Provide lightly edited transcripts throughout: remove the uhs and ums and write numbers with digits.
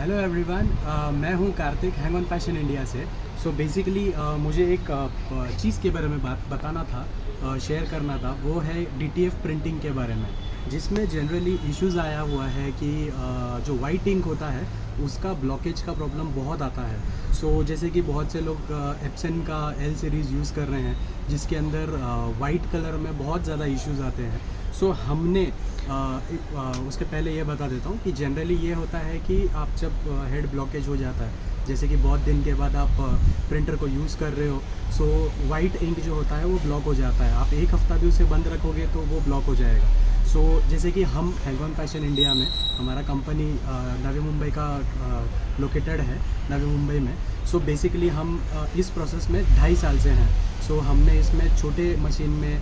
Hello everyone, मैं हूं Kartik, hang on fashion India से। सो बेसिकली मुझे एक चीज़ के बारे में बताना था, शेयर करना था। वो है डीटीएफ प्रिंटिंग के बारे में, जिसमें जनरली इश्यूज़ आया हुआ है कि जो वाइट इंक होता है उसका ब्लॉकेज का प्रॉब्लम बहुत आता है। सो जैसे कि बहुत से लोग एप्सन का एल सीरीज़ यूज़ कर रहे हैं, जिसके अंदर वाइट कलर में बहुत ज़्यादा इश्यूज़ आते हैं। सो हमने उसके पहले ये बता देता हूँ कि जनरली ये होता है कि आप जब हेड ब्लॉकेज हो जाता है, जैसे कि बहुत दिन के बाद आप प्रिंटर को यूज़ कर रहे हो, सो वाइट इंक जो होता है वो ब्लॉक हो जाता है। आप एक हफ़्ता भी उसे बंद रखोगे तो वो ब्लॉक हो जाएगा। सो जैसे कि हम हैंग ऑन फैशन इंडिया में, हमारा कंपनी नवी मुंबई का लोकेटेड है, नवी मुंबई में। सो बेसिकली हम इस प्रोसेस में 2.5 साल से हैं। सो हमने इसमें छोटे मशीन में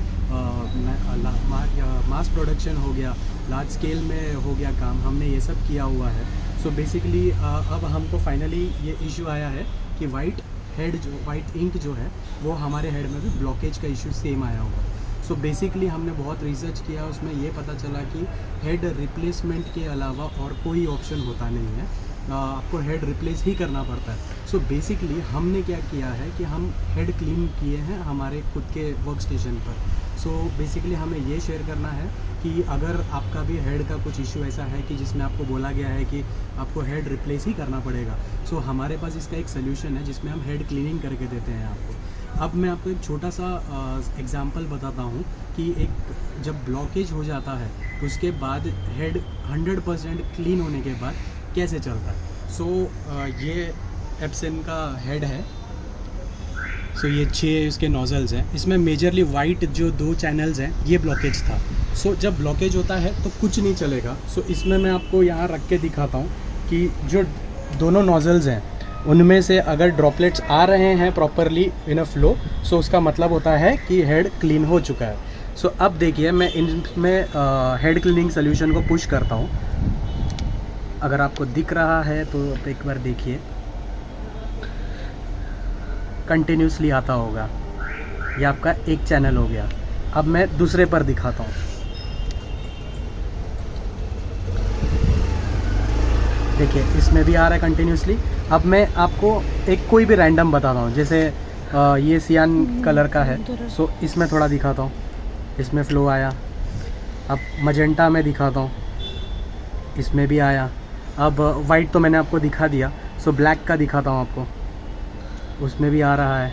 मास प्रोडक्शन हो गया, लार्ज स्केल में हो गया काम, हमने ये सब किया हुआ है। सो बेसिकली अब हमको फाइनली ये इशू आया है कि वाइट इंक जो है वो हमारे हेड में भी ब्लॉकेज का इशू सेम आया हुआ है। सो बेसिकली हमने बहुत रिसर्च किया, उसमें ये पता चला कि हेड रिप्लेसमेंट के अलावा और कोई ऑप्शन होता नहीं है, आपको हेड रिप्लेस ही करना पड़ता है। सो बेसिकली हमने क्या किया है कि हम हेड क्लीन किए हैं हमारे खुद के वर्क स्टेशन पर। सो बेसिकली हमें ये शेयर करना है कि अगर आपका भी हेड का कुछ इशू ऐसा है कि जिसमें आपको बोला गया है कि आपको हेड रिप्लेस ही करना पड़ेगा, सो हमारे पास इसका एक सोल्यूशन है जिसमें हम हेड क्लीनिंग करके देते हैं आपको। अब मैं आपको एक छोटा सा एग्जांपल बताता हूँ कि एक जब ब्लॉकेज हो जाता है उसके बाद हेड 100% क्लीन होने के बाद कैसे चलता है। सो ये एप्सन का हेड है। सो ये 6 इसके नोजल्स हैं, इसमें मेजरली वाइट जो 2 चैनल्स हैं ये ब्लॉकेज था। सो जब ब्लॉकेज होता है तो कुछ नहीं चलेगा। सो इसमें मैं आपको यहाँ रख के दिखाता हूँ कि जो दोनों नोजल्स हैं उनमें से अगर ड्रॉपलेट्स आ रहे हैं प्रॉपरली इन अ फ्लो, सो उसका मतलब होता है कि हेड क्लीन हो चुका है। सो अब देखिए मैं इनमें हेड क्लीनिंग सोल्यूशन को पुश करता हूँ। अगर आपको दिख रहा है तो एक बार देखिए, कंटिन्यूसली आता होगा। ये आपका एक चैनल हो गया। अब मैं दूसरे पर दिखाता हूँ। देखिए इसमें भी आ रहा है कंटिन्यूसली। अब मैं आपको एक कोई भी रैंडम बताता हूँ, जैसे ये सियान कलर का है। सो इसमें थोड़ा दिखाता हूँ, इसमें फ़्लो आया। अब मजेंटा में दिखाता हूँ, इसमें भी आया। अब वाइट तो मैंने आपको दिखा दिया। सो ब्लैक का दिखाता हूँ आपको, उसमें भी आ रहा है।